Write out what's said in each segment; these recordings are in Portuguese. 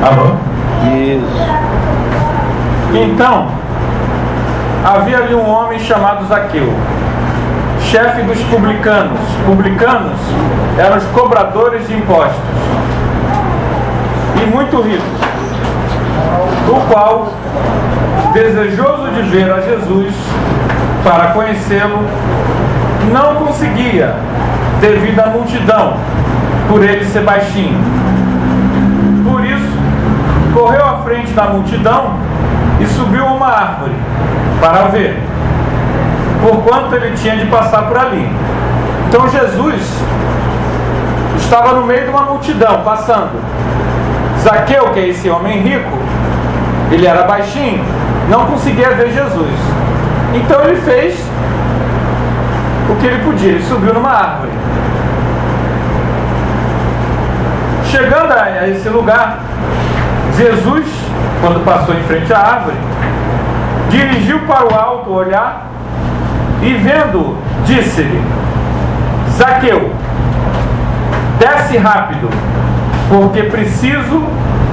Alô? Isso. Então, havia ali um homem chamado Zaqueu, chefe dos publicanos. Publicanos eram os cobradores de impostos, e muito rico, o qual, desejoso de ver a Jesus para conhecê-lo, não conseguia devido à multidão, por ele ser baixinho. Por isso, correu à frente da multidão e subiu a uma árvore para ver, porquanto ele tinha de passar por ali. Então Jesus estava no meio de uma multidão, passando. Zaqueu, que é esse homem rico, ele era baixinho, não conseguia ver Jesus. Então ele fez o que ele podia, ele subiu numa árvore. Chegando a esse lugar, Jesus, quando passou em frente à árvore, dirigiu para o alto o olhar e, vendo, disse-lhe: Zaqueu, desce rápido, porque preciso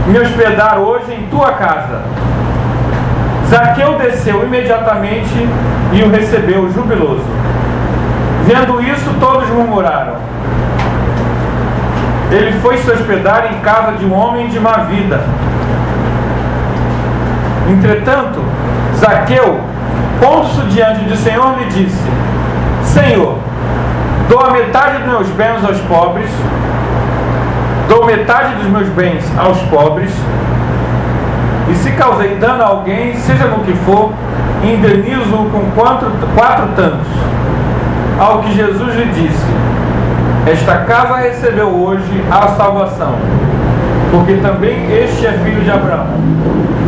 me hospedar hoje em tua casa. Zaqueu desceu imediatamente e o recebeu jubiloso. Vendo isso, todos murmuraram: ele foi se hospedar em casa de um homem de má vida. Entretanto, Zaqueu, pondo-se diante do Senhor, lhe disse: Senhor, dou a metade dos meus bens aos pobres, dou metade dos meus bens aos pobres, e se causei dano a alguém, seja no que for, indenizo-o com quatro tantos. Ao que Jesus lhe disse: esta casa recebeu hoje a salvação, porque também este é filho de Abraão,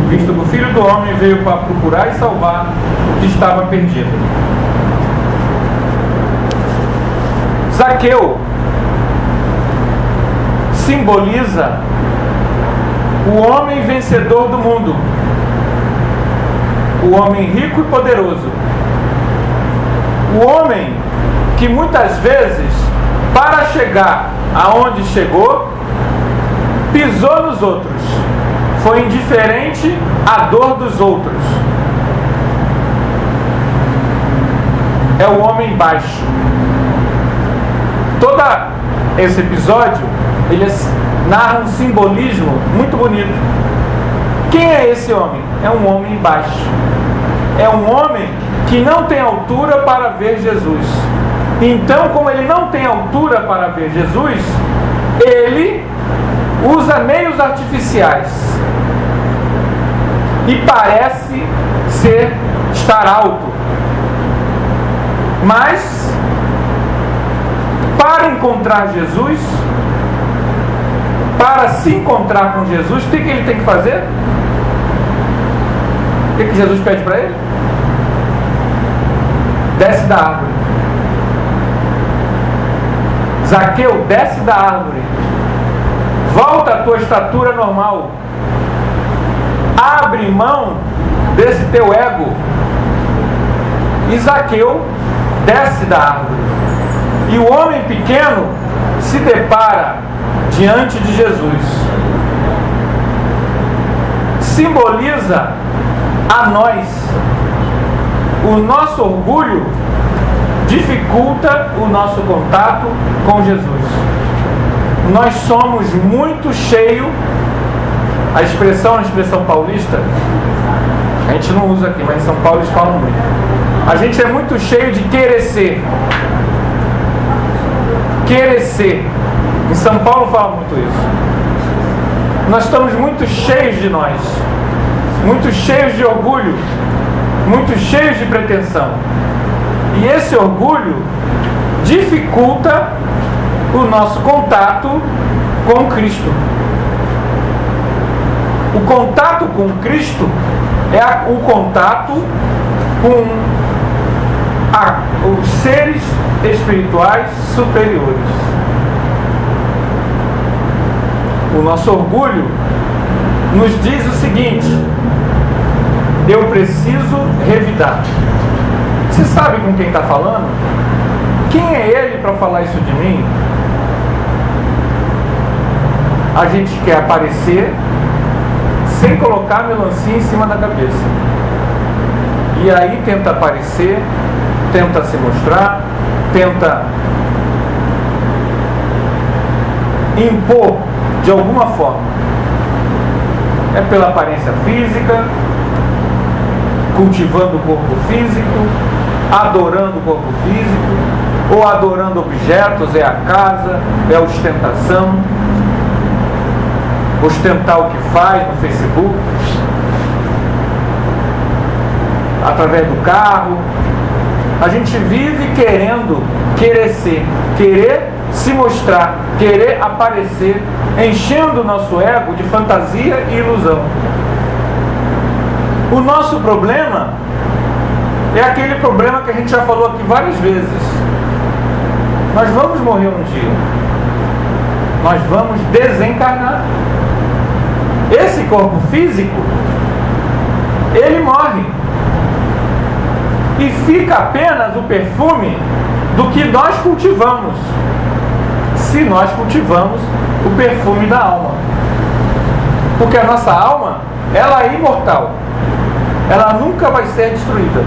visto que o Filho do Homem veio para procurar e salvar o que estava perdido. Zaqueu simboliza o homem vencedor do mundo, o homem rico e poderoso, o homem que muitas vezes, para chegar aonde chegou, pisou nos outros, foi indiferente à dor dos outros. É o homem baixo. Todo esse episódio, ele narra um simbolismo muito bonito. Quem é esse homem? É um homem baixo. É um homem que não tem altura para ver Jesus. Então, como ele não tem altura para ver Jesus, ele usa meios artificiais e parece estar alto. Mas, para encontrar Jesus, para se encontrar com Jesus, o que ele tem que fazer? O que Jesus pede para ele? Desce da árvore. Zaqueu, desce da árvore. Volta à tua estatura normal. Abre mão desse teu ego. E Zaqueu desce da árvore. E o homem pequeno se depara diante de Jesus. Simboliza a nós. O nosso orgulho dificulta o nosso contato com Jesus. Nós somos muito cheios, a expressão paulista, a gente não usa aqui, mas em São Paulo eles falam muito. A gente é muito cheio de querer ser. Querer ser. Em São Paulo fala muito isso. Nós estamos muito cheios de nós, muito cheios de orgulho, muito cheios de pretensão. E esse orgulho dificulta o nosso contato com Cristo. O contato com Cristo é o contato com os seres espirituais superiores. O nosso orgulho nos diz o seguinte: eu preciso revidar. Você sabe com quem está falando? Quem é ele para falar isso de mim? A gente quer aparecer, sem colocar a melancia em cima da cabeça. E aí tenta aparecer, tenta se mostrar, tenta impor de alguma forma. É pela aparência física, cultivando o corpo físico, adorando o corpo físico, ou adorando objetos, é a casa, é a ostentação, ostentar o que faz no Facebook, através do carro. A gente vive querer ser, querer se mostrar, querer aparecer, enchendo o nosso ego de fantasia e ilusão. O nosso problema é aquele problema que a gente já falou aqui várias vezes. Nós vamos morrer um dia. Nós vamos desencarnar. Esse corpo físico, ele morre. E fica apenas o perfume do que nós cultivamos. Se nós cultivamos o perfume da alma. Porque a nossa alma, ela é imortal. Ela nunca vai ser destruída.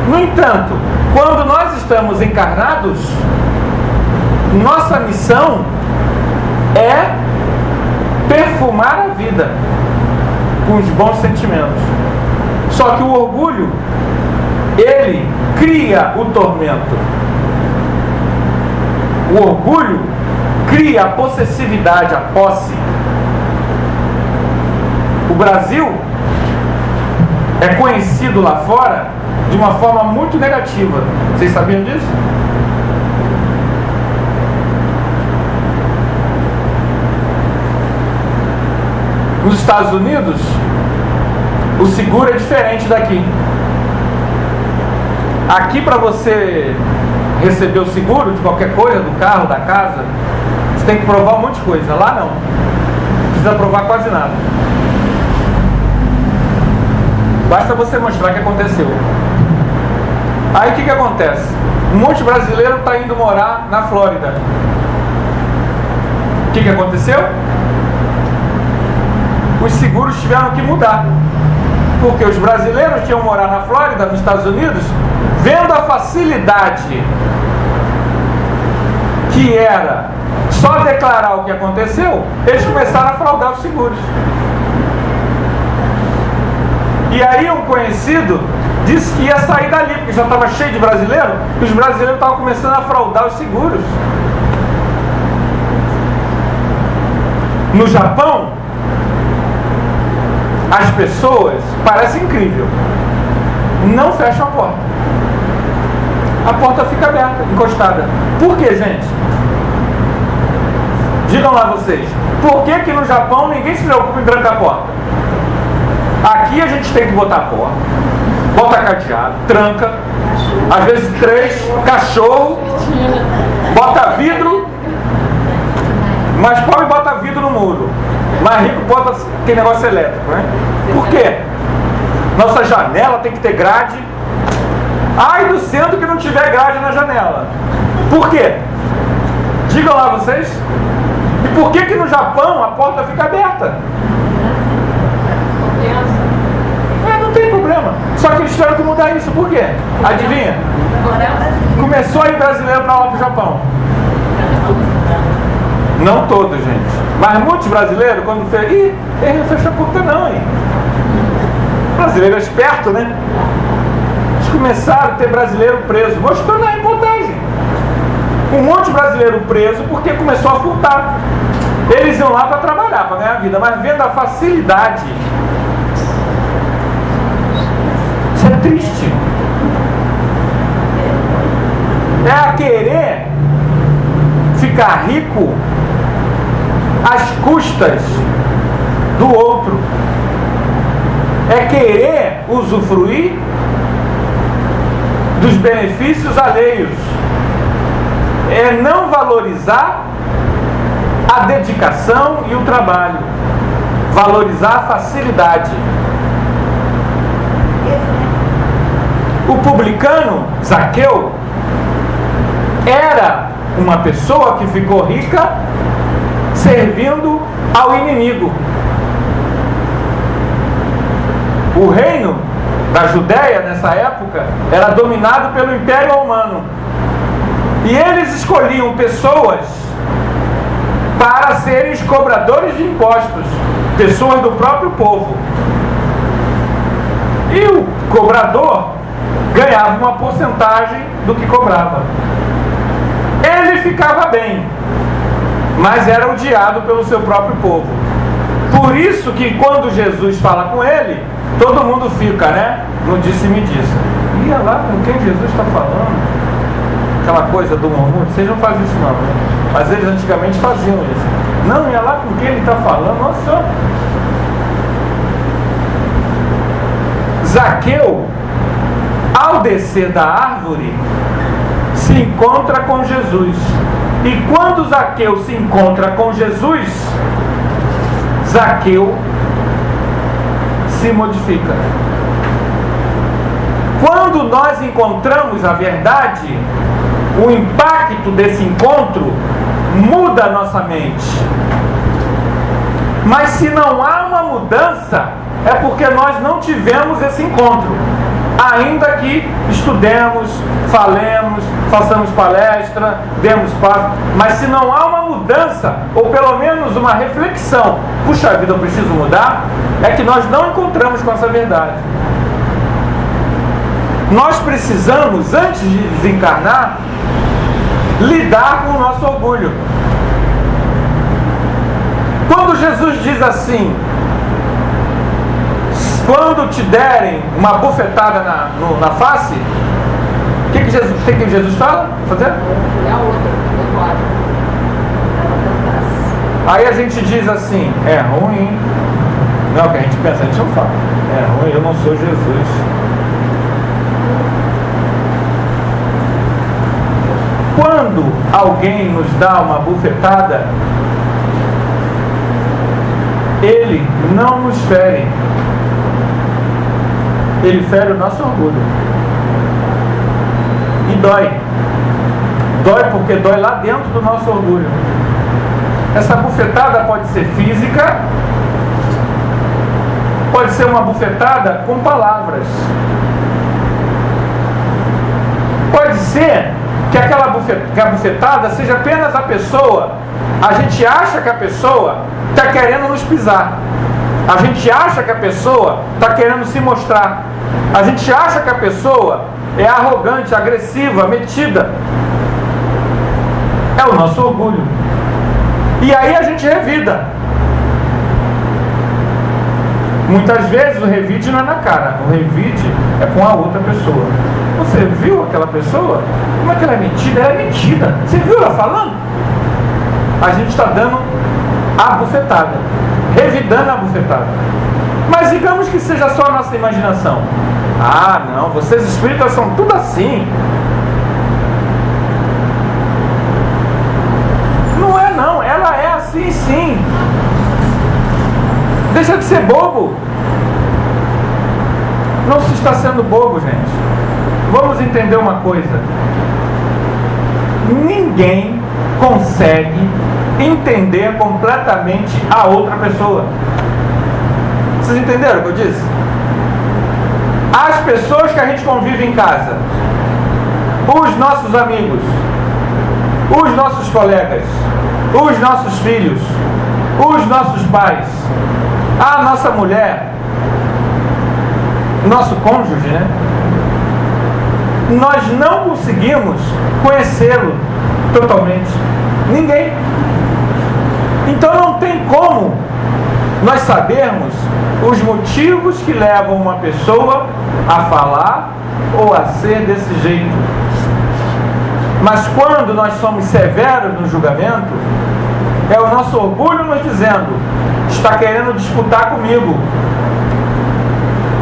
No entanto, quando nós estamos encarnados, nossa missão é perfumar a vida com os bons sentimentos. Só que o orgulho, ele cria o tormento. O orgulho cria a possessividade, a posse. O Brasil é conhecido lá fora de uma forma muito negativa. Vocês sabiam disso? Nos Estados Unidos, o seguro é diferente daqui. Aqui, para você receber o seguro de qualquer coisa, do carro, da casa, você tem que provar um monte de coisa. Lá não. Não precisa provar quase nada. Basta você mostrar o que aconteceu. Aí o que acontece? Um monte de brasileiro está indo morar na Flórida. O que aconteceu? Os seguros tiveram que mudar. Porque os brasileiros que iam morar na Flórida, nos Estados Unidos, vendo a facilidade que era só declarar o que aconteceu, eles começaram a fraudar os seguros. E aí um conhecido disse que ia sair dali, porque já estava cheio de brasileiro, e os brasileiros estavam começando a fraudar os seguros. No Japão, as pessoas, parece incrível, não fecham a porta. A porta fica aberta, encostada. Por que, gente? Digam lá vocês. Por que no Japão ninguém se preocupa em trancar a porta? Aqui a gente tem que botar a porta, bota cadeado, tranca, às vezes 3, cachorro, bota vidro, mais pobre bota vidro no muro, mais rico bota aquele negócio elétrico, né? Por quê? Nossa janela tem que ter grade. Ai do centro que não tiver grade na janela. Por quê? Digam lá vocês. E por que no Japão a porta fica aberta? Não tem problema. Só que eles tiveram que mudar isso. Por quê? Adivinha? Começou a ir brasileiro para lá pro Japão. Não todos, gente. Mas muitos brasileiros, quando fez, ele não fechou a porta não, hein? Brasileiro é esperto, né? Eles começaram a ter brasileiro preso, mostrando a reportagem. Um monte de brasileiro preso porque começou a furtar. Eles iam lá para trabalhar, para ganhar vida, mas vendo a facilidade. Isso é triste. É a querer ficar rico às custas do outro. É querer usufruir dos benefícios alheios. É não valorizar a dedicação e o trabalho. Valorizar a facilidade. O publicano Zaqueu era uma pessoa que ficou rica servindo ao inimigo. O reino da Judéia, nessa época, era dominado pelo Império Romano. E eles escolhiam pessoas para serem os cobradores de impostos, pessoas do próprio povo. E o cobrador ganhava uma porcentagem do que cobrava. Ele ficava bem, mas era odiado pelo seu próprio povo. Por isso que quando Jesus fala com ele, todo mundo fica, né? No disse-me-disse. Ia lá com quem Jesus está falando? Aquela coisa do murmúrio. Vocês não fazem isso não, né? Mas eles antigamente faziam isso. Não, ia lá com quem ele está falando. Nossa. Zaqueu, ao descer da árvore, se encontra com Jesus. E quando Zaqueu se encontra com Jesus, Zaqueu se modifica. Quando nós encontramos a verdade, o impacto desse encontro muda a nossa mente. Mas se não há uma mudança, é porque nós não tivemos esse encontro. Ainda que estudemos, falemos, façamos palestra, demos passo, mas se não há uma mudança, ou pelo menos uma reflexão, puxa vida, eu preciso mudar, é que nós não encontramos com essa verdade. Nós precisamos, antes de desencarnar, lidar com o nosso orgulho. Quando Jesus diz assim: quando te derem uma bufetada na face, o que Jesus fala? Fazer? Aí a gente diz assim: é ruim. Não, que a gente pensa, a gente não fala. É ruim, eu não sou Jesus. Quando alguém nos dá uma bufetada, ele não nos fere. Ele fere o nosso orgulho. E dói. Dói porque dói lá dentro do nosso orgulho. Essa bufetada pode ser física, pode ser uma bufetada com palavras. Pode ser que a bufetada seja apenas a pessoa. A gente acha que a pessoa está querendo nos pisar. A gente acha que a pessoa está querendo se mostrar. A gente acha que a pessoa é arrogante, agressiva, metida. É o nosso orgulho. E aí a gente revida. Muitas vezes o revide não é na cara. O revide é com a outra pessoa. Você viu aquela pessoa? Como é que ela é metida? Ela é metida. Você viu ela falando? A gente está dando a bufetada, revidando a bufetada. Mas digamos que seja só a nossa imaginação. Ah, não, vocês espíritas são tudo assim. Não é não, ela é assim sim. Deixa de ser bobo. Não se está sendo bobo, gente. Vamos entender uma coisa. Ninguém consegue entender completamente a outra pessoa. Vocês entenderam o que eu disse? As pessoas que a gente convive em casa, os nossos amigos, os nossos colegas, os nossos filhos, os nossos pais, a nossa mulher, nosso cônjuge, né? Nós não conseguimos conhecê-lo totalmente. Ninguém. Então não tem como nós sabermos os motivos que levam uma pessoa a falar ou a ser desse jeito. Mas quando nós somos severos no julgamento, é o nosso orgulho nos dizendo: está querendo disputar comigo.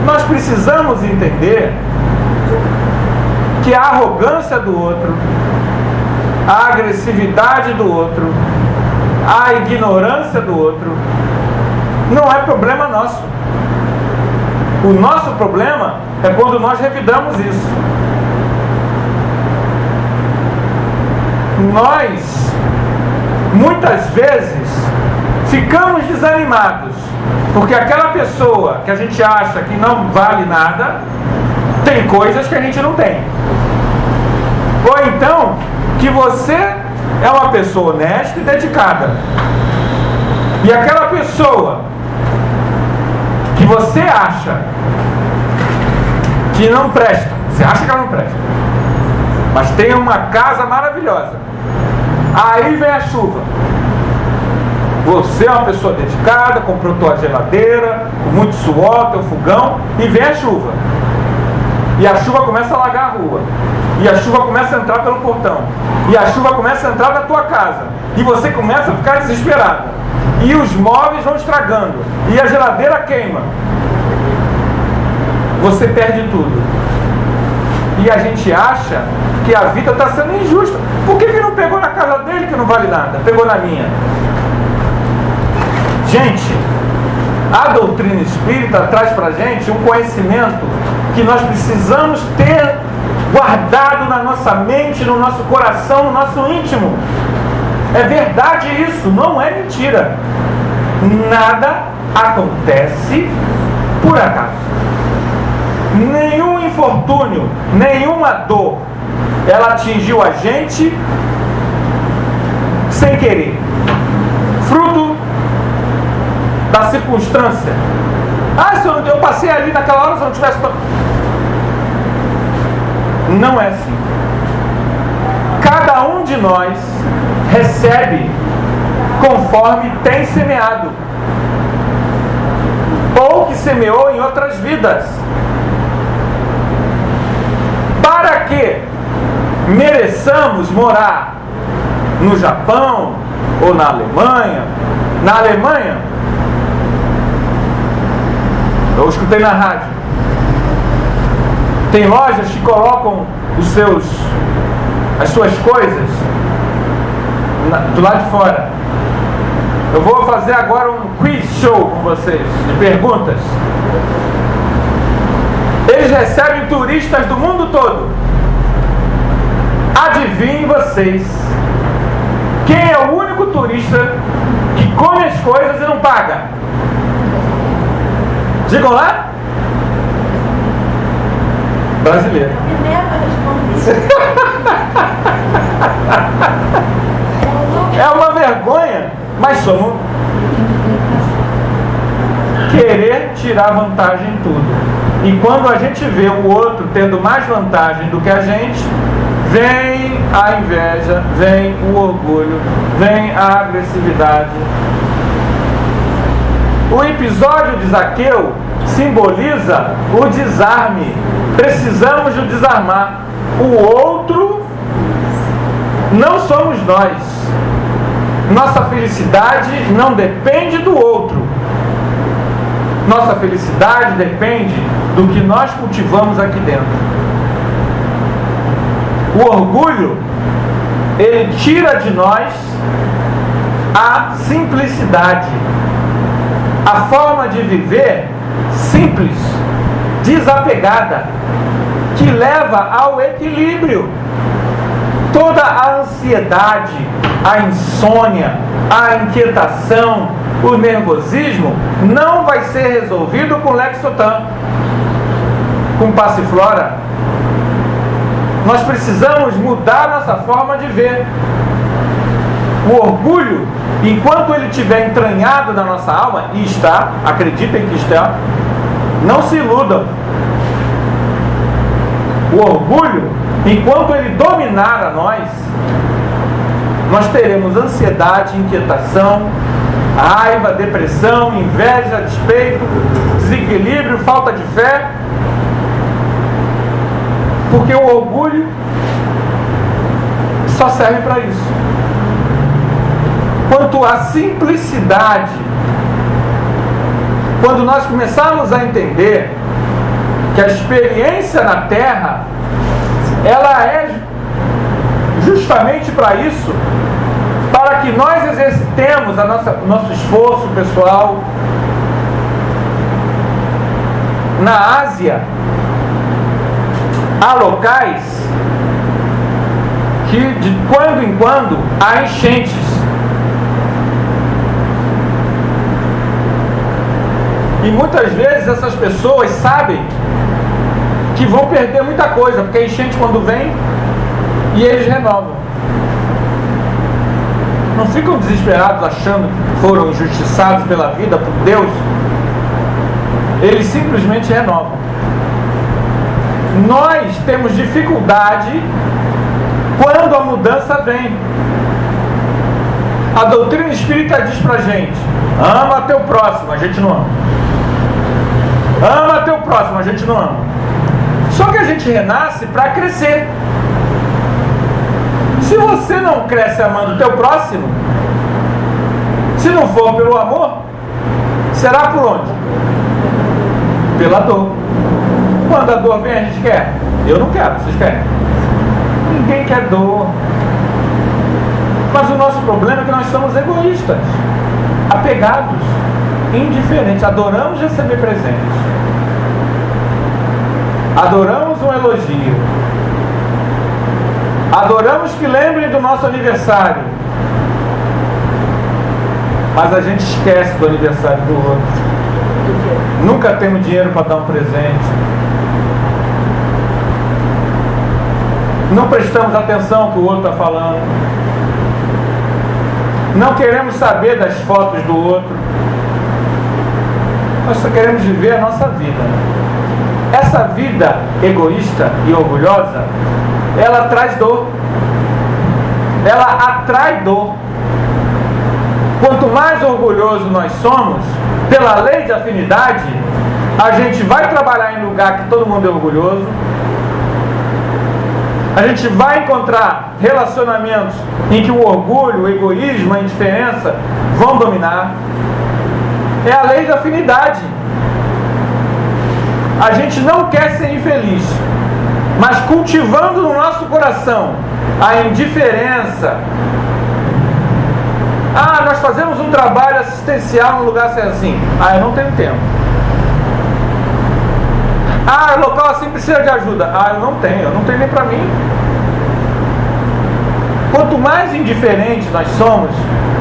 Nós precisamos entender que a arrogância do outro, a agressividade do outro, a ignorância do outro, não é problema nosso. O nosso problema é quando nós revidamos isso. Nós, muitas vezes, ficamos desanimados, porque aquela pessoa que a gente acha que não vale nada, tem coisas que a gente não tem. Ou então, que você é uma pessoa honesta e dedicada, e aquela pessoa que você acha que não presta, você acha que ela não presta, mas tem uma casa maravilhosa, aí vem a chuva. Você é uma pessoa dedicada, comprou tua geladeira, com muito suor, teu fogão, e vem a chuva. E a chuva começa a alagar a rua. E a chuva começa a entrar pelo portão. E a chuva começa a entrar na tua casa. E você começa a ficar desesperado. E os móveis vão estragando. E a geladeira queima. Você perde tudo. E a gente acha que a vida está sendo injusta. Por que não pegou na casa dele que não vale nada? Pegou na minha. Gente, a doutrina espírita traz para a gente um conhecimento que nós precisamos ter guardado na nossa mente, no nosso coração, no nosso íntimo. É verdade isso, não é mentira. Nada acontece por acaso. Nenhum infortúnio, nenhuma dor, ela atingiu a gente sem querer. Fruto da circunstância. Se eu passei ali naquela hora, se eu não tivesse... Não é assim. Cada um de nós recebe conforme tem semeado, ou que semeou em outras vidas. Para que mereçamos morar no Japão ou na Alemanha. Na Alemanha, eu escutei na rádio, tem lojas que colocam as suas coisas do lado de fora. Eu vou fazer agora um quiz show com vocês, de perguntas. Eles recebem turistas do mundo todo. Adivinhem vocês, quem é o único turista que come as coisas e não paga? Digam lá. Brasileiro. É uma vergonha, mas somos querer tirar vantagem em tudo. E quando a gente vê o outro tendo mais vantagem do que a gente, vem a inveja, vem o orgulho, vem a agressividade. O episódio de Zaqueu simboliza o desarme. Precisamos de desarmar. O outro não somos nós. Nossa felicidade não depende do outro. Nossa felicidade depende do que nós cultivamos aqui dentro. O orgulho, ele tira de nós a simplicidade, a forma de viver simples, desapegada, que leva ao equilíbrio. Toda a ansiedade, a insônia, a inquietação, o nervosismo não vai ser resolvido com Lexotan, com Passiflora. Nós precisamos mudar nossa forma de ver. O orgulho, enquanto ele estiver entranhado na nossa alma, e está, acreditem que está, não se iludam. O orgulho, enquanto ele dominar a nós teremos ansiedade, inquietação, raiva, depressão, inveja, despeito, desequilíbrio, falta de fé. Porque o orgulho só serve para isso. Quanto à simplicidade, quando nós começarmos a entender que a experiência na Terra, ela é justamente para isso, para que nós exercitemos o nosso esforço pessoal. Na Ásia, há locais que de quando em quando há enchentes. E muitas vezes essas pessoas sabem que vão perder muita coisa, porque a enchente quando vem, e eles renovam. Não ficam desesperados achando que foram injustiçados pela vida, por Deus. Eles simplesmente renovam. Nós temos dificuldade quando a mudança vem. A doutrina espírita diz pra gente: ama teu próximo, a gente não ama. Ama teu próximo, a gente não ama. Só que a gente renasce para crescer. Se você não cresce amando o teu próximo, se não for pelo amor, será por onde? Pela dor. Quando a dor vem, a gente quer. Eu não quero, vocês querem? Ninguém quer dor. Mas o nosso problema é que nós somos egoístas, apegados, indiferentes. Adoramos receber presentes, adoramos um elogio, adoramos que lembrem do nosso aniversário, mas a gente esquece do aniversário do outro. Nunca temos dinheiro para dar um presente. Não prestamos atenção ao que o outro está falando. Não queremos saber das fotos do outro. Nós só queremos viver a nossa vida. Essa vida egoísta e orgulhosa, ela traz dor. Ela atrai dor. Quanto mais orgulhoso nós somos, pela lei de afinidade, a gente vai trabalhar em lugar que todo mundo é orgulhoso. A gente vai encontrar relacionamentos em que o orgulho, o egoísmo, a indiferença vão dominar. É a lei da afinidade. A gente não quer ser infeliz, mas cultivando no nosso coração a indiferença. Nós fazemos um trabalho assistencial num lugar assim. Eu não tenho tempo. O local assim precisa de ajuda. Eu não tenho nem para mim. Quanto mais indiferentes nós somos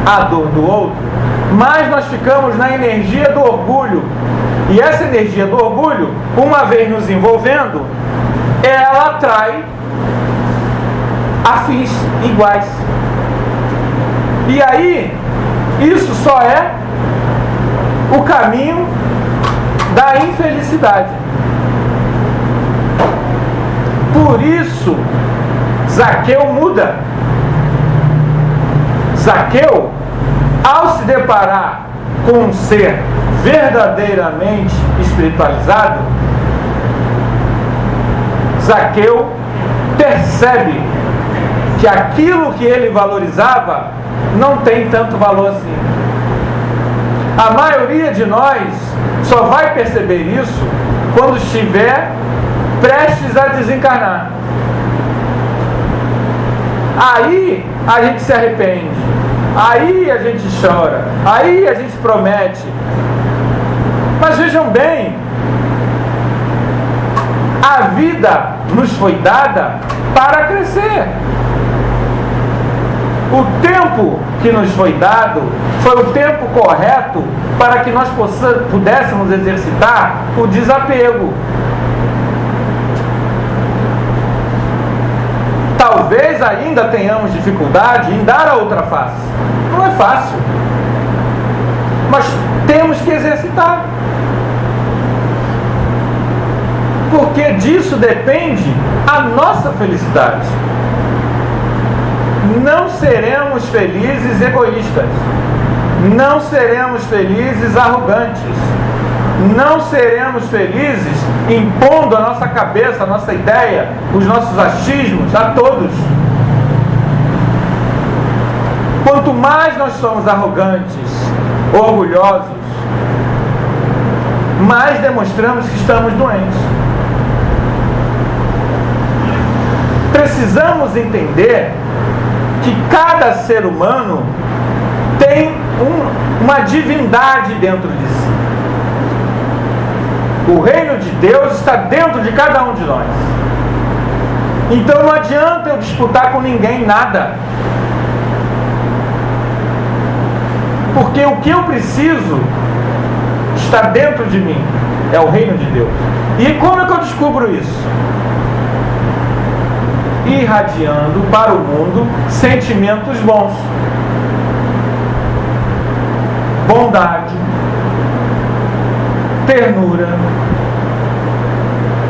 à dor do outro, mais nós ficamos na energia do orgulho. E essa energia do orgulho, uma vez nos envolvendo, ela atrai afins iguais. E aí, isso só é o caminho da infelicidade. Por isso, Zaqueu muda. Zaqueu, ao se deparar com um ser verdadeiramente espiritualizado, Zaqueu percebe que aquilo que ele valorizava não tem tanto valor assim. A maioria de nós só vai perceber isso quando estiver prestes a desencarnar. Aí a gente se arrepende, aí a gente chora, aí a gente promete. Mas vejam bem, a vida nos foi dada para crescer. O tempo que nos foi dado foi o tempo correto para que nós pudéssemos exercitar o desapego. Talvez ainda tenhamos dificuldade em dar a outra face. Não é fácil, mas temos que exercitar, porque disso depende a nossa felicidade. Não seremos felizes egoístas, não seremos felizes arrogantes, não seremos felizes impondo a nossa cabeça, a nossa ideia, os nossos achismos a todos. Quanto mais nós somos arrogantes, orgulhosos, mais demonstramos que estamos doentes. Precisamos entender que cada ser humano tem uma divindade dentro de si. O reino de Deus está dentro de cada um de nós. Então não adianta eu disputar com ninguém nada. Porque o que eu preciso está dentro de mim. É o reino de Deus. E como é que eu descubro isso? Irradiando para o mundo sentimentos bons. Bondade, ternura,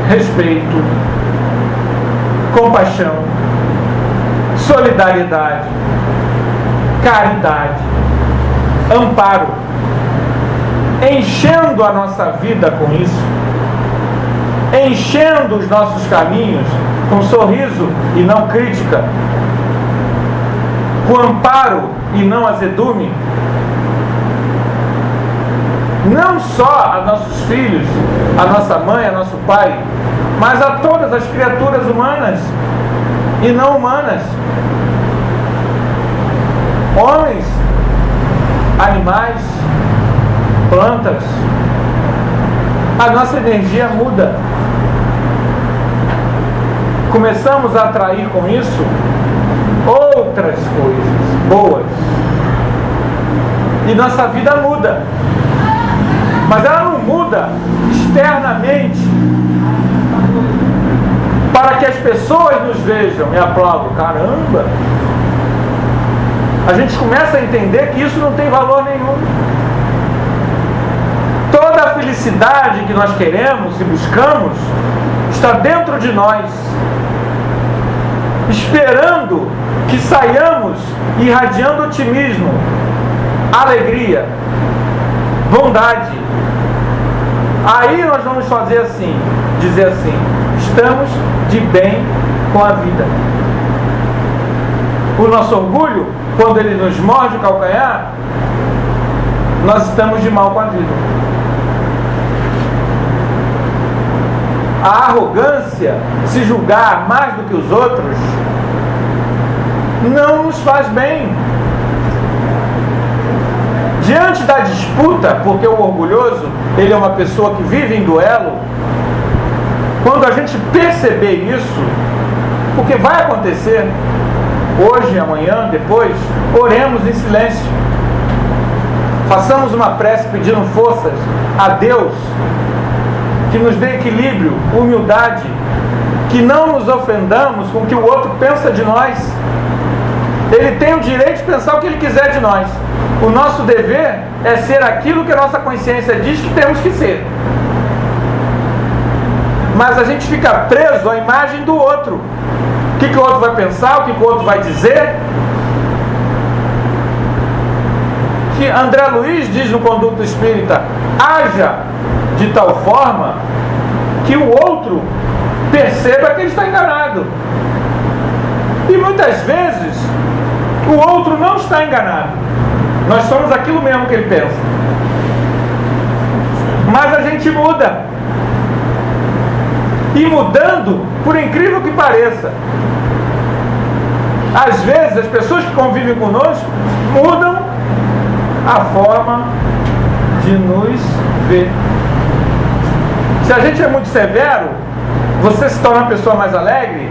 respeito, compaixão, solidariedade, caridade, amparo, enchendo a nossa vida com isso, enchendo os nossos caminhos com sorriso e não crítica, com amparo e não azedume, não só a nossos filhos, a nossa mãe, a nosso pai, mas a todas as criaturas humanas e não humanas, homens, animais, plantas. A nossa energia muda. Começamos a atrair com isso outras coisas boas. E nossa vida muda. Mas ela não muda externamente para que as pessoas nos vejam e aplaudam. Caramba! A gente começa a entender que isso não tem valor nenhum. Toda a felicidade que nós queremos e buscamos está dentro de nós, esperando que saiamos irradiando otimismo, alegria, bondade. Aí nós vamos fazer assim, dizer assim: estamos de bem com a vida. O nosso orgulho, quando ele nos morde o calcanhar, nós estamos de mal com a vida. A arrogância, se julgar mais do que os outros, não nos faz bem. Diante da disputa, porque o orgulhoso, ele é uma pessoa que vive em duelo, quando a gente perceber isso, porque vai acontecer, hoje, amanhã, depois, oremos em silêncio. Façamos uma prece pedindo forças a Deus, que nos dê equilíbrio, humildade, que não nos ofendamos com o que o outro pensa de nós. Ele tem o direito de pensar o que ele quiser de nós. O nosso dever é ser aquilo que a nossa consciência diz que temos que ser. Mas a gente fica preso à imagem do outro. O que o outro vai pensar, o que o outro vai dizer. Que André Luiz diz no Conduto Espírita: haja de tal forma que o outro perceba que ele está enganado. E muitas vezes o outro não está enganado. Nós somos aquilo mesmo que ele pensa. Mas a gente muda. E mudando, por incrível que pareça, às vezes as pessoas que convivem conosco mudam a forma de nos ver. Se a gente é muito severo, você se torna uma pessoa mais alegre.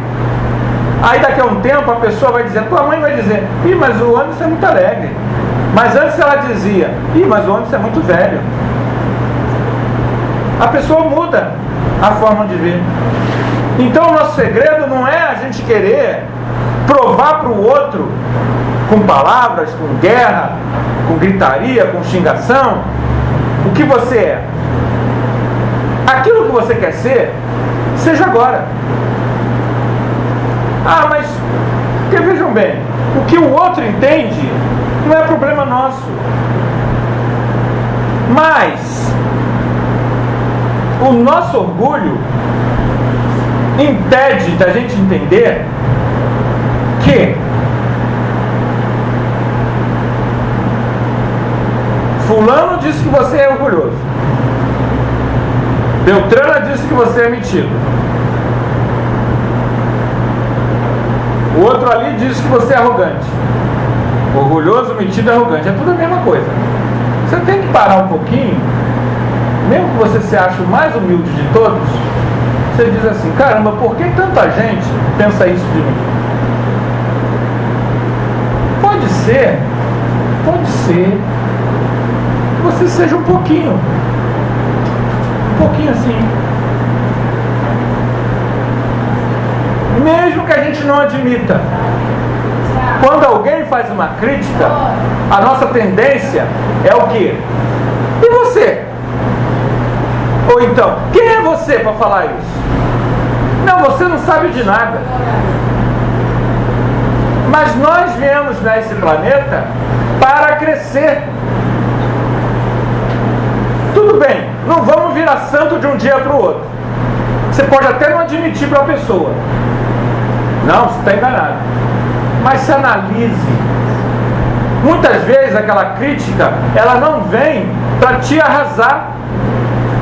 Aí daqui a um tempo a pessoa vai dizer, tua mãe vai dizer: ih, mas o Anderson é muito alegre. Mas antes ela dizia: ih, mas o Anderson é muito velho. A pessoa muda a forma de ver. Então o nosso segredo não é a gente querer provar para o outro com palavras, com guerra, com gritaria, com xingação, o que você é. Aquilo que você quer ser, seja agora. Ah, mas, porque vejam bem, o que o outro entende não é problema nosso. Mas o nosso orgulho impede da gente entender que fulano disse que você é orgulhoso, Beltrana disse que você é metido, o outro ali disse que você é arrogante. Orgulhoso, metido e arrogante, é tudo a mesma coisa. Você tem que parar um pouquinho. Mesmo que você se ache o mais humilde de todos, você diz assim: caramba, por que tanta gente pensa isso de mim? Pode ser que você seja um pouquinho Um pouquinho assim. Mesmo que a gente não admita. Quando alguém faz uma crítica, a nossa tendência é o quê? E você? Ou então, quem é você para falar isso? Não, você não sabe de nada. Mas nós viemos nesse planeta para crescer. Tudo bem, não vamos virar santo de um dia para o outro. Você pode até não admitir para a pessoa. Não, você está enganado. Mas se analise. Muitas vezes aquela crítica, ela não vem para te arrasar.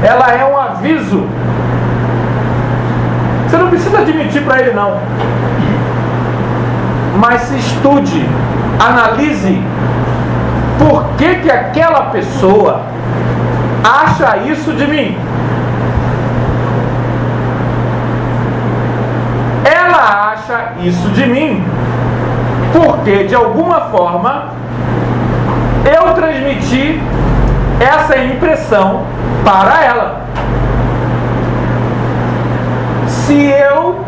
Ela é um aviso. Você não precisa admitir para ele não. Mas se estude, analise por que aquela pessoa acha isso de mim. Ela acha isso de mim porque de alguma forma eu transmiti essa impressão para ela. Se eu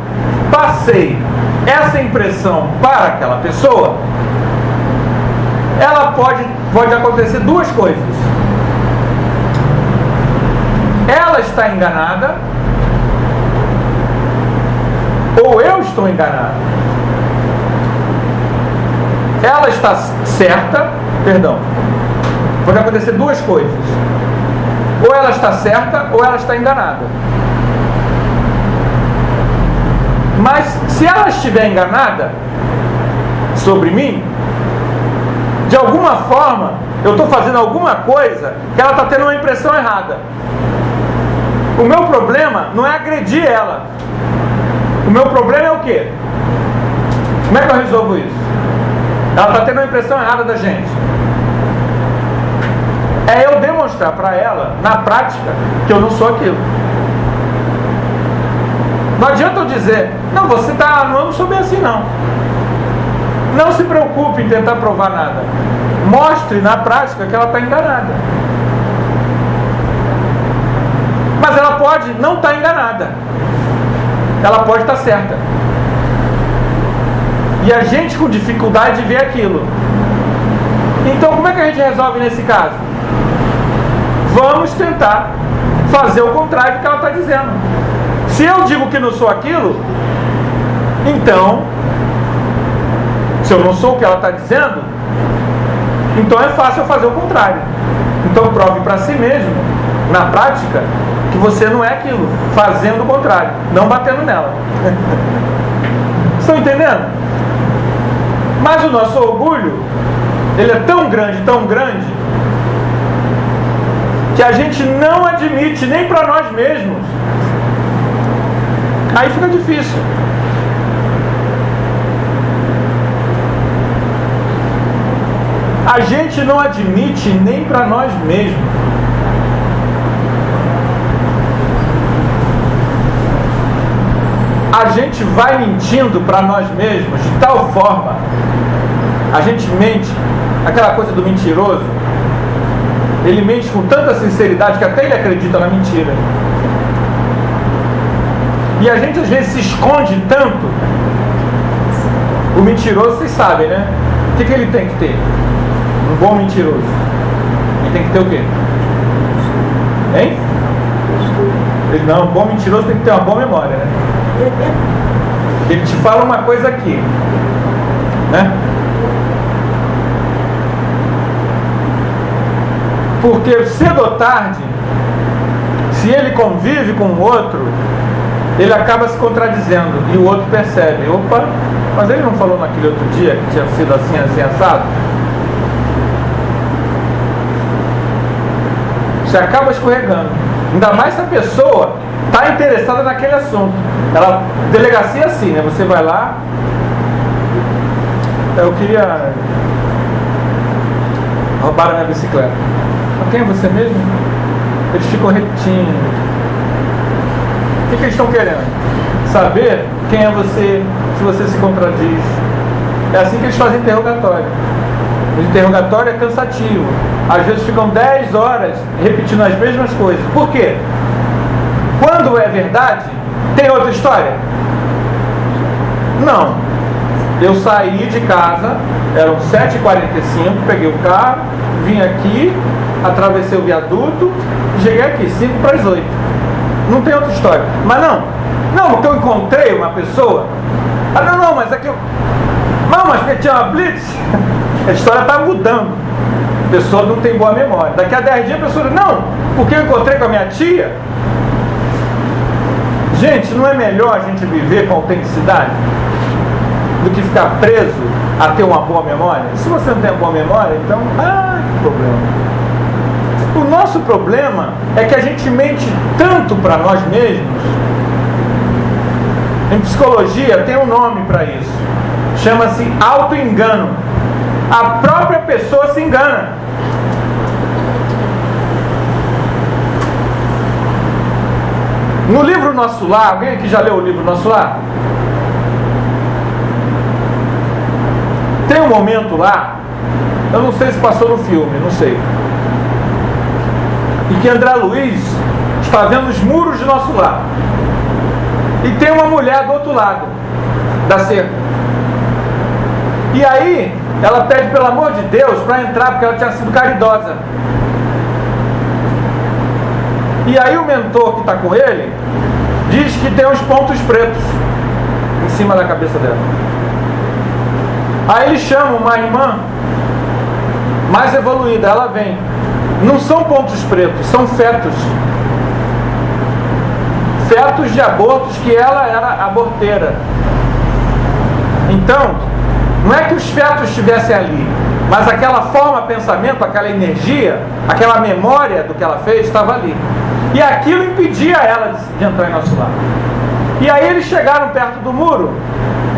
passei essa impressão para aquela pessoa, ela pode acontecer duas coisas. Ela está enganada ou eu estou enganado. Ela está certa, pode acontecer duas coisas. Ou ela está certa ou ela está enganada. Mas se ela estiver enganada sobre mim, de alguma forma eu estou fazendo alguma coisa que ela está tendo uma impressão errada. O meu problema não é agredir ela. O meu problema é o quê? Como é que eu resolvo isso? Ela está tendo uma impressão errada da gente. É eu demonstrar para ela, na prática, que eu não sou aquilo. Não adianta eu dizer, não, você está, eu não sou bem assim não. Não se preocupe em tentar provar nada. Mostre na prática que ela está enganada. Mas ela pode não estar enganada. Ela pode estar certa. E a gente com dificuldade de ver aquilo. Então como é que a gente resolve nesse caso? Vamos tentar fazer o contrário do que ela está dizendo. Se eu digo que não sou aquilo, então, se eu não sou o que ela está dizendo, então é fácil eu fazer o contrário. Então prove para si mesmo, na prática, que você não é aquilo, fazendo o contrário, não batendo nela. Estão entendendo? Mas o nosso orgulho, ele é tão grande, que a gente não admite nem para nós mesmos. Aí fica difícil. A gente não admite nem para nós mesmos. A gente vai mentindo para nós mesmos de tal forma, a gente mente, aquela coisa do mentiroso, ele mente com tanta sinceridade que até ele acredita na mentira. E a gente às vezes se esconde tanto. O mentiroso, vocês sabem, né? O que ele tem que ter? Um bom mentiroso. Ele tem que ter o quê? Hein? Não, um bom mentiroso tem que ter uma boa memória, né? Ele te fala uma coisa aqui, né? Porque cedo ou tarde, se ele convive com o outro, ele acaba se contradizendo e o outro percebe, opa, mas ele não falou naquele outro dia que tinha sido assim, assim, assado? Você acaba escorregando. Ainda mais se a pessoa está interessada naquele assunto. Ela, delegacia assim, né? Você vai lá, eu queria roubar a minha bicicleta. Quem é você mesmo? Eles ficam repetindo. O que eles estão querendo? Saber quem é você, se você se contradiz. É assim que eles fazem interrogatório. O interrogatório é cansativo. Às vezes ficam 10 horas repetindo as mesmas coisas. Por quê? Quando é verdade, tem outra história? Não. Eu saí de casa, eram 7h45, peguei o carro, vim aqui, atravessei o viaduto, cheguei aqui, 7:55. Não tem outra história. Mas não, porque eu encontrei uma pessoa. Não, mas aqui eu... Não, mas porque tinha uma blitz. A história está mudando. A pessoa não tem boa memória. Daqui a 10 dias a pessoa diz, não, porque eu encontrei com a minha tia. Gente, não é melhor a gente viver com autenticidade do que ficar preso a ter uma boa memória? E se você não tem uma boa memória, então, que problema. O nosso problema é que a gente mente tanto para nós mesmos. Em psicologia tem um nome para isso. Chama-se auto-engano. A própria pessoa se engana. No livro Nosso Lar, alguém aqui já leu o livro Nosso Lar? Tem um momento lá, eu não sei se passou no filme, não sei, em que André Luiz está vendo os muros de Nosso Lar e tem uma mulher do outro lado da cerca. E aí ela pede pelo amor de Deus para entrar, porque ela tinha sido caridosa. E aí o mentor que está com ele diz que tem uns pontos pretos em cima da cabeça dela. Aí ele chama uma irmã mais evoluída, ela vem. Não são pontos pretos, são fetos. Fetos de abortos que ela era aborteira. Então, não é que os fetos estivessem ali, mas aquela forma, pensamento, aquela energia, aquela memória do que ela fez estava ali. E aquilo impedia ela de entrar em Nosso Lar. E aí eles chegaram perto do muro,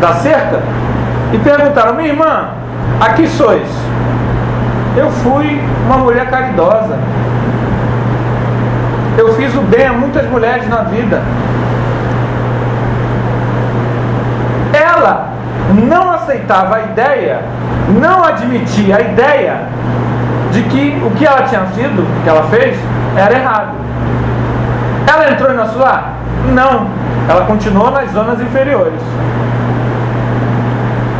da cerca, e perguntaram, minha irmã, aqui sois? Eu fui uma mulher caridosa. Eu fiz o bem a muitas mulheres na vida. Ela não aceitava a ideia, não admitia a ideia de que o que ela tinha sido, o que ela fez, era errado. Ela entrou em Nosso Lar? Não. Ela continuou nas zonas inferiores.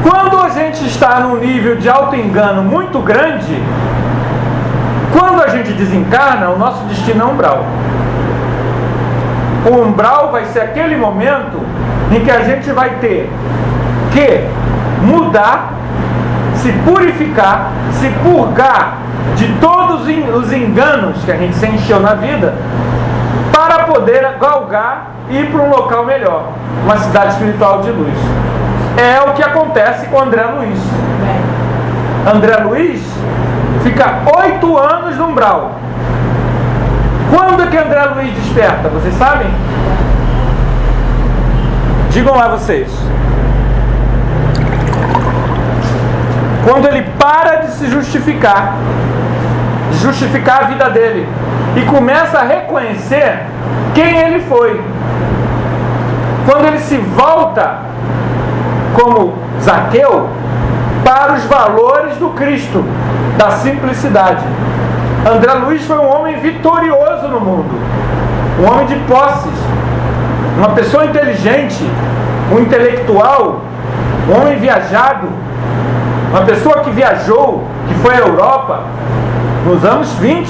Quando a gente está num nível de auto-engano muito grande, quando a gente desencarna, o nosso destino é umbral. O umbral vai ser aquele momento em que a gente vai ter que mudar, se purificar, se purgar de todos os enganos que a gente se encheu na vida, para poder galgar e ir para um local melhor, uma cidade espiritual de luz. É o que acontece com André Luiz. André Luiz fica 8 anos no umbral. Quando é que André Luiz desperta? Vocês sabem? Digam lá vocês. Quando ele para de se justificar, justificar a vida dele, e começa a reconhecer quem ele foi. Quando ele se volta como Zaqueu para os valores do Cristo, da simplicidade. André Luiz foi um homem vitorioso no mundo, um homem de posses, uma pessoa inteligente, um intelectual, um homem viajado, uma pessoa que viajou, que foi à Europa nos anos 20.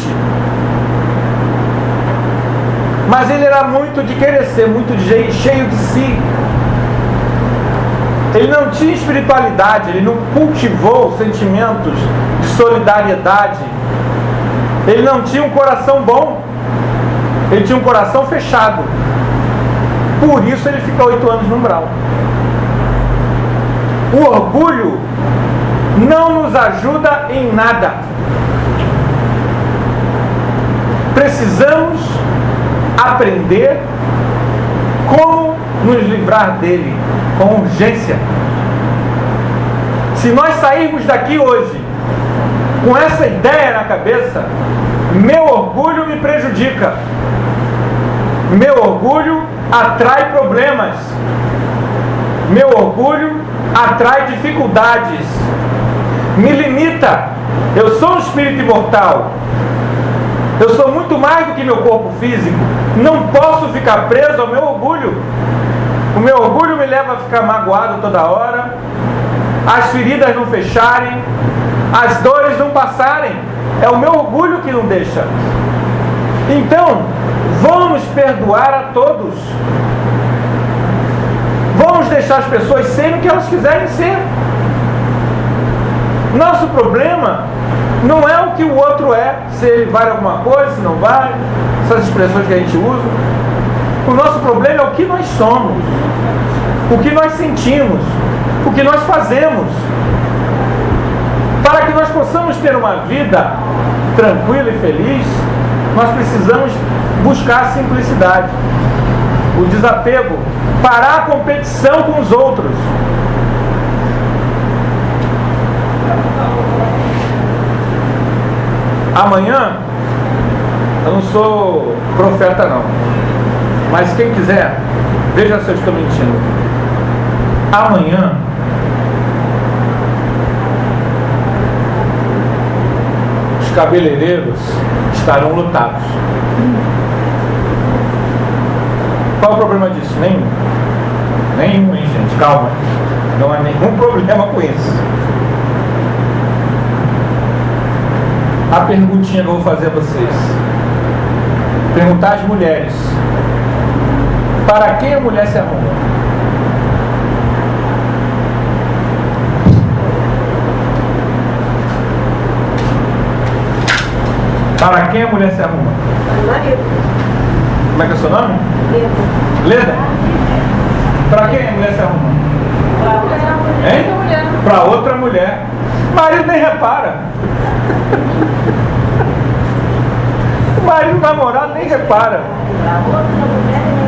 Mas ele era muito de querer ser, muito cheio de si. Ele não tinha espiritualidade, ele não cultivou sentimentos de solidariedade. Ele não tinha um coração bom, ele tinha um coração fechado. Por isso ele fica 8 anos no umbral. O orgulho não nos ajuda em nada. Precisamos aprender como nos livrar dele com urgência. Se nós sairmos daqui hoje com essa ideia na cabeça, meu orgulho me prejudica, meu orgulho atrai problemas, meu orgulho atrai dificuldades, me limita. Eu sou um espírito imortal, Eu sou muito mais do que meu corpo físico. Não posso ficar preso ao meu orgulho. O meu orgulho me leva a ficar magoado toda hora, as feridas não fecharem, as dores não passarem. É o meu orgulho que não deixa. Então, vamos perdoar a todos. Vamos deixar as pessoas serem o que elas quiserem ser. Nosso problema não é o que o outro é, se ele vale alguma coisa, se não vale, essas expressões que a gente usa. O nosso problema é o que nós somos, o que nós sentimos, o que nós fazemos. Para que nós possamos ter uma vida tranquila e feliz, nós precisamos buscar a simplicidade, o desapego, parar a competição com os outros. Amanhã, eu não sou profeta não, mas quem quiser, veja se eu estou mentindo. Amanhã, os cabeleireiros estarão lotados. Qual o problema disso? Nenhum. Nenhum, hein, gente? Calma. Não há nenhum problema com isso. A perguntinha que eu vou fazer a vocês. Perguntar às mulheres. Para quem a mulher se arruma? Para quem a mulher se arruma? Como é que é o seu nome? Leda. Para quem a mulher se arruma? Hein? Para outra mulher. O marido nem repara. O marido, o namorado nem repara.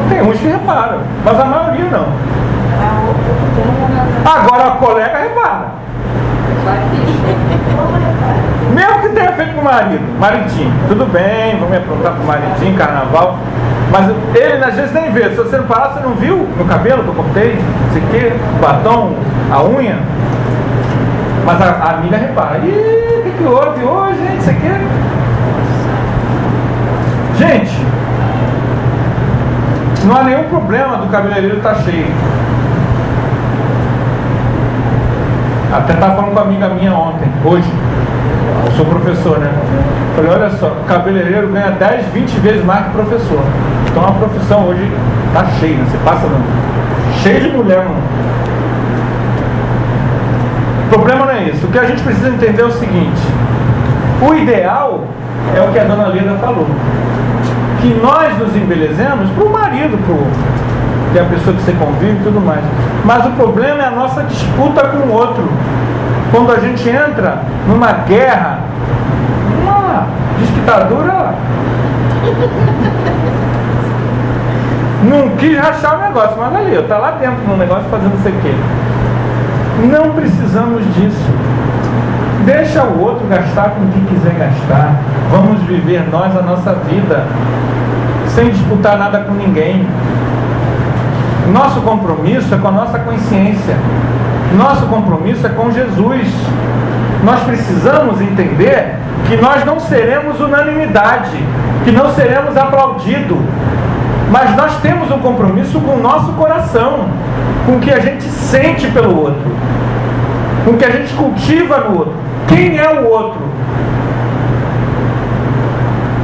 Tem uns que reparam, mas a maioria não. Agora a colega repara. Mesmo que tenha feito com o marido, maridinho, tudo bem, vamos me aprontar com o maridinho, carnaval. Mas ele às vezes nem vê. Se você não parar, você não viu meu cabelo que eu cortei, não sei o que, o batom, a unha. Mas a amiga repara. Ih, o que houve hoje, gente? Isso aqui. Gente, não há nenhum problema do cabeleireiro estar cheio. Até estava falando com uma amiga minha ontem, hoje. Eu sou professor, né? Falei, olha só, cabeleireiro ganha 10, 20 vezes mais que professor. Então a profissão hoje está cheia, você passa cheio de mulher. O problema não é isso. O que a gente precisa entender é o seguinte: o ideal é o que a dona Leda falou, que nós nos embelezemos para o marido, que é a pessoa que você convive e tudo mais. Mas o problema é a nossa disputa com o outro. Quando a gente entra numa guerra, uma ditadura, não quis rachar o negócio, mas ali, está lá dentro no negócio fazendo não sei o quê. Não precisamos disso. Deixa o outro gastar com o que quiser gastar. Vamos viver nós a nossa vida sem disputar nada com ninguém. Nosso compromisso é com a nossa consciência. Nosso compromisso é com Jesus. Nós precisamos entender que nós não seremos unanimidade, que não seremos aplaudidos, mas nós temos um compromisso com o nosso coração, com o que a gente sente pelo outro, com o que a gente cultiva no outro. Quem é o outro?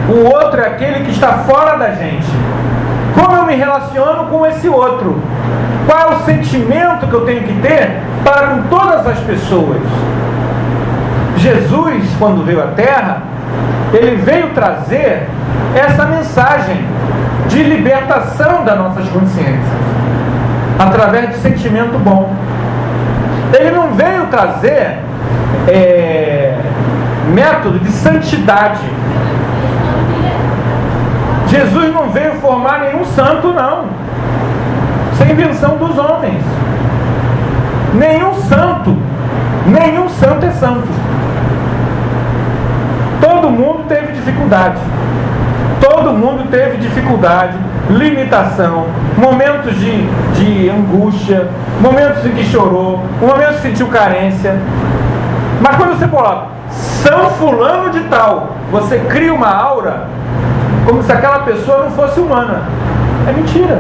O outro é aquele que está fora da gente. Como eu me relaciono com esse outro? Qual é o sentimento que eu tenho que ter para com todas as pessoas? Jesus, quando veio à Terra, ele veio trazer essa mensagem de libertação das nossas consciências, através de sentimento bom. Ele não veio trazer método de santidade. Jesus não veio formar nenhum santo, não. Isso é invenção dos homens. Nenhum santo é santo. Todo mundo teve dificuldade. Todo mundo teve dificuldade, limitação, momentos de angústia, momentos em que chorou, momentos que sentiu carência. Mas quando você coloca São fulano de tal. Você cria uma aura como se aquela pessoa não fosse humana. É mentira.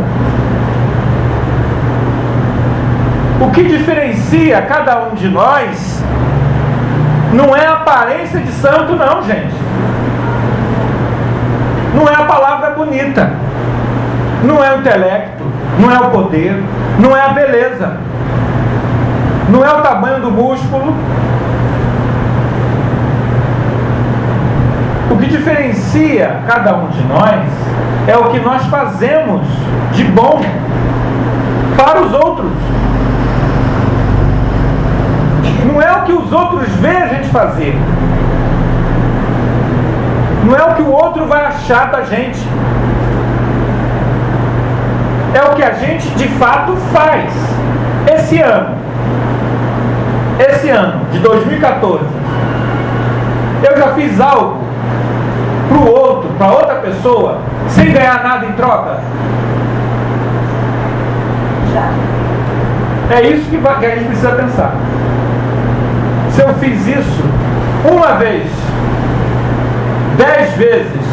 O que diferencia cada um de nós não é a aparência de santo, não, gente. Não é a palavra bonita, não é o intelecto, não é o poder, não é a beleza, não é o tamanho do músculo. O que diferencia cada um de nós é o que nós fazemos de bom para os outros. Não é o que os outros veem a gente fazer. Não é o que o outro vai achar da gente. É o que a gente de fato faz. Esse ano de 2014, eu já fiz algo para o outro, para outra pessoa, sem ganhar nada em troca? Já. É isso que a gente precisa pensar. Se eu fiz isso uma vez, 10 vezes,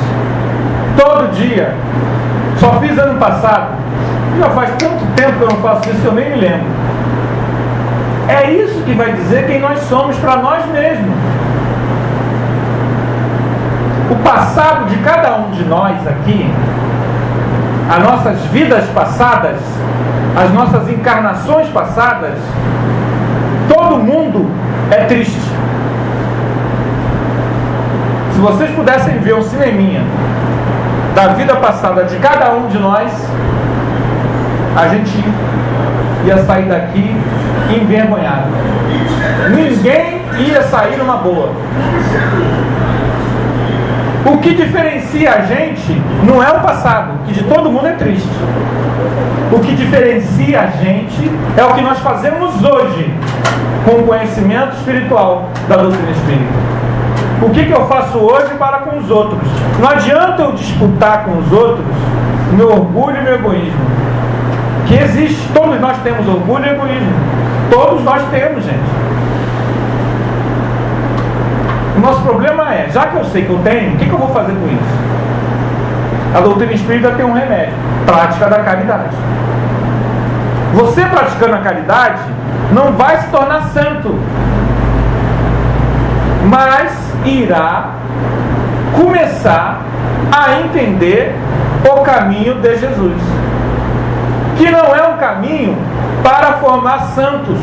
todo dia, só fiz ano passado, já faz tanto tempo que eu não faço isso que eu nem me lembro. É isso que vai dizer quem nós somos para nós mesmos. O passado de cada um de nós aqui, as nossas vidas passadas, as nossas encarnações passadas, todo mundo é triste. Se vocês pudessem ver um cineminha da vida passada de cada um de nós, a gente ia sair daqui envergonhado. Ninguém ia sair numa boa. O que diferencia a gente não é o passado, que de todo mundo é triste. O que diferencia a gente é o que nós fazemos hoje com o conhecimento espiritual da doutrina espírita. O que eu faço hoje para com os outros? Não adianta eu disputar com os outros meu orgulho e meu egoísmo. Que existe, todos nós temos orgulho e egoísmo. Todos nós temos, gente. O nosso problema é, já que eu sei que eu tenho, o que eu vou fazer com isso? A doutrina espírita tem um remédio: prática da caridade. Você praticando a caridade não vai se tornar santo, mas irá começar a entender o caminho de Jesus, que não é um caminho para formar santos,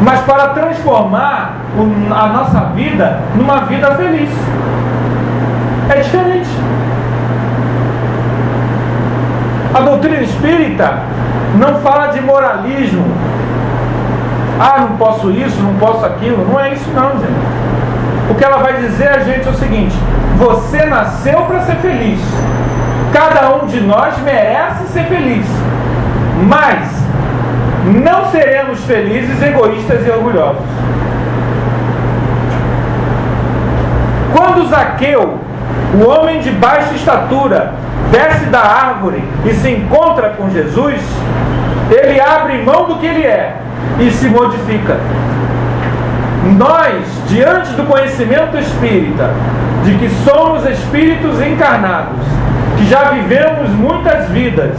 mas para transformar a nossa vida numa vida feliz. É diferente. A doutrina espírita não fala de moralismo. Ah, não posso isso, não posso aquilo. Não é isso não, gente. O que ela vai dizer a gente é o seguinte: você nasceu para ser feliz. Cada um de nós merece ser feliz. Mas não seremos felizes, egoístas e orgulhosos. Quando Zaqueu, o homem de baixa estatura, desce da árvore e se encontra com Jesus, ele abre mão do que ele é e se modifica. Nós, diante do conhecimento espírita, de que somos espíritos encarnados, que já vivemos muitas vidas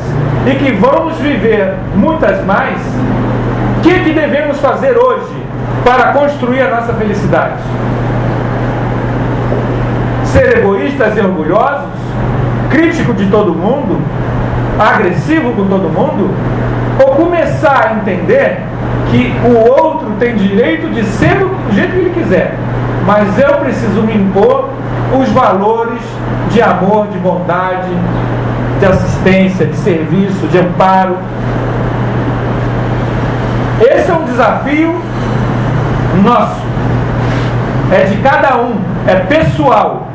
e que vamos viver muitas mais, o que devemos fazer hoje para construir a nossa felicidade? Ser egoístas e orgulhosos? Crítico de todo mundo? Agressivo com todo mundo? Ou começar a entender que o outro tem direito de ser do jeito que ele quiser, mas eu preciso me impor os valores de amor, de bondade, de assistência, de serviço, de amparo. Esse é um desafio nosso. É de cada um, é pessoal.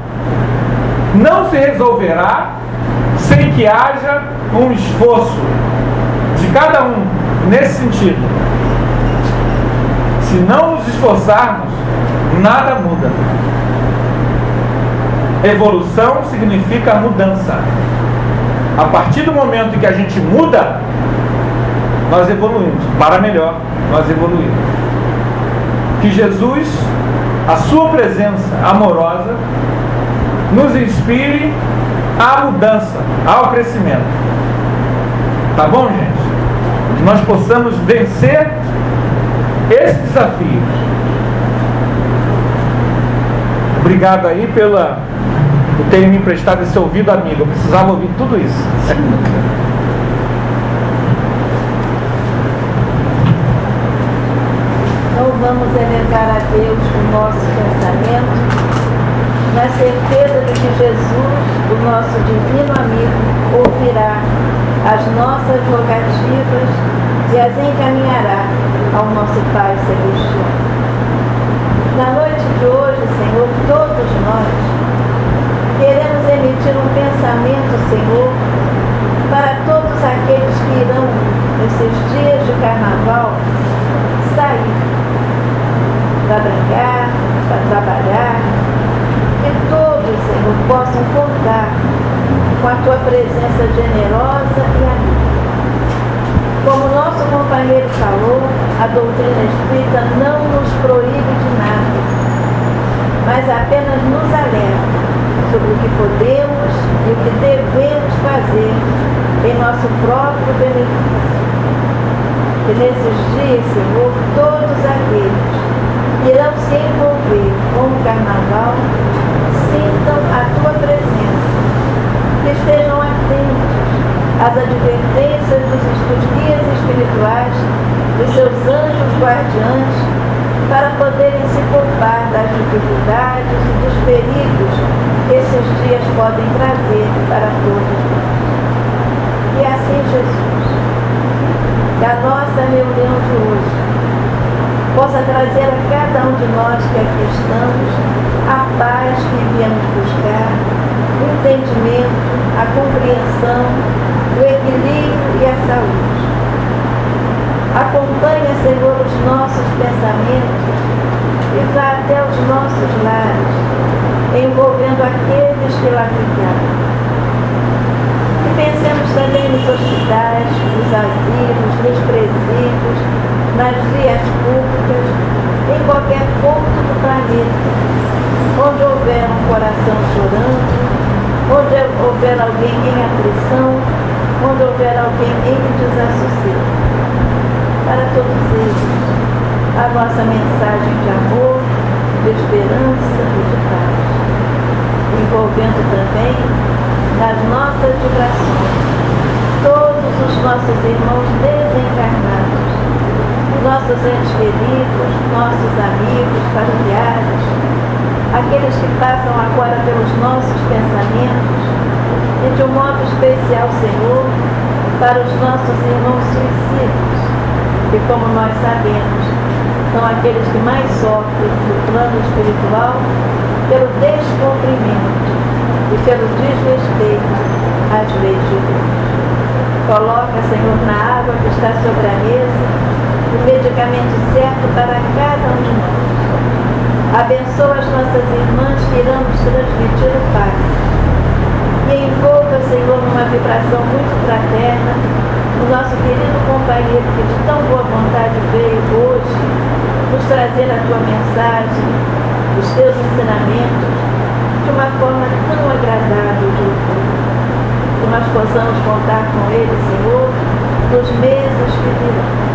Não se resolverá sem que haja um esforço de cada um nesse sentido. Se não nos esforçarmos, nada muda. Evolução significa mudança. A partir do momento em que a gente muda, nós evoluímos. Para melhor, nós evoluímos. Que Jesus a sua presença amorosa nos inspire à mudança, ao crescimento. Tá bom, gente? Que nós possamos vencer esse desafio. Obrigado aí por terem me emprestado esse ouvido amigo. Eu precisava ouvir tudo isso. Então vamos elevar a Deus o nosso pensamento, na certeza de que Jesus, o nosso divino amigo, ouvirá as nossas rogativas e as encaminhará ao nosso Pai Celestial. Na noite de hoje, Senhor, todos nós queremos emitir um pensamento, Senhor, para todos aqueles que irão, nesses dias de carnaval, sair para brincar, para trabalhar, que todos, Senhor, possam contar com a Tua presença generosa e amiga. Como nosso companheiro falou, a doutrina espírita não nos proíbe de nada, mas apenas nos alerta sobre o que podemos e o que devemos fazer em nosso próprio benefício. Que nesses dias, Senhor, todos aqueles que irão se envolver com o carnaval sintam a Tua presença, que estejam atentos às advertências dos guias espirituais, dos seus anjos guardiães, para poderem se poupar das dificuldades e dos perigos que esses dias podem trazer para todos nós. E assim, Jesus, que a nossa reunião de hoje possa trazer a cada um de nós que aqui estamos a paz que viemos buscar, o entendimento, a compreensão, o equilíbrio e a saúde. Acompanha, Senhor, os nossos pensamentos e vá até os nossos lares, envolvendo aqueles que lá ficaram. E pensemos também nos hospitais, nos asilos, nos presídios, nas vias públicas, em qualquer ponto do planeta, onde houver um coração chorando, onde houver alguém em aflição, onde houver alguém em desassossego. Para todos eles, a nossa mensagem de amor, de esperança e de paz, envolvendo também nas nossas vibrações todos os nossos irmãos desencarnados, nossos entes queridos, nossos amigos, familiares, aqueles que passam agora pelos nossos pensamentos, e de um modo especial, Senhor, para os nossos irmãos suicidas, que, como nós sabemos, são aqueles que mais sofrem no plano espiritual pelo descumprimento e pelo desrespeito às leis de Deus. Coloca, Senhor, na água que está sobre a mesa o medicamento certo para cada um de nós. Abençoa as nossas irmãs que irão nos transmitir o Pai. E envolva, Senhor, numa vibração muito fraterna, o nosso querido companheiro que de tão boa vontade veio hoje nos trazer a Tua mensagem, os Teus ensinamentos, de uma forma tão agradável de ouvir. Que nós possamos contar com Ele, Senhor, nos meses que virão.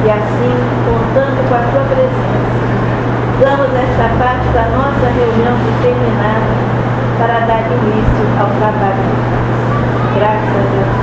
E assim, contando com a Tua presença, damos esta parte da nossa reunião determinada para dar início ao trabalho de paz. Graças a Deus.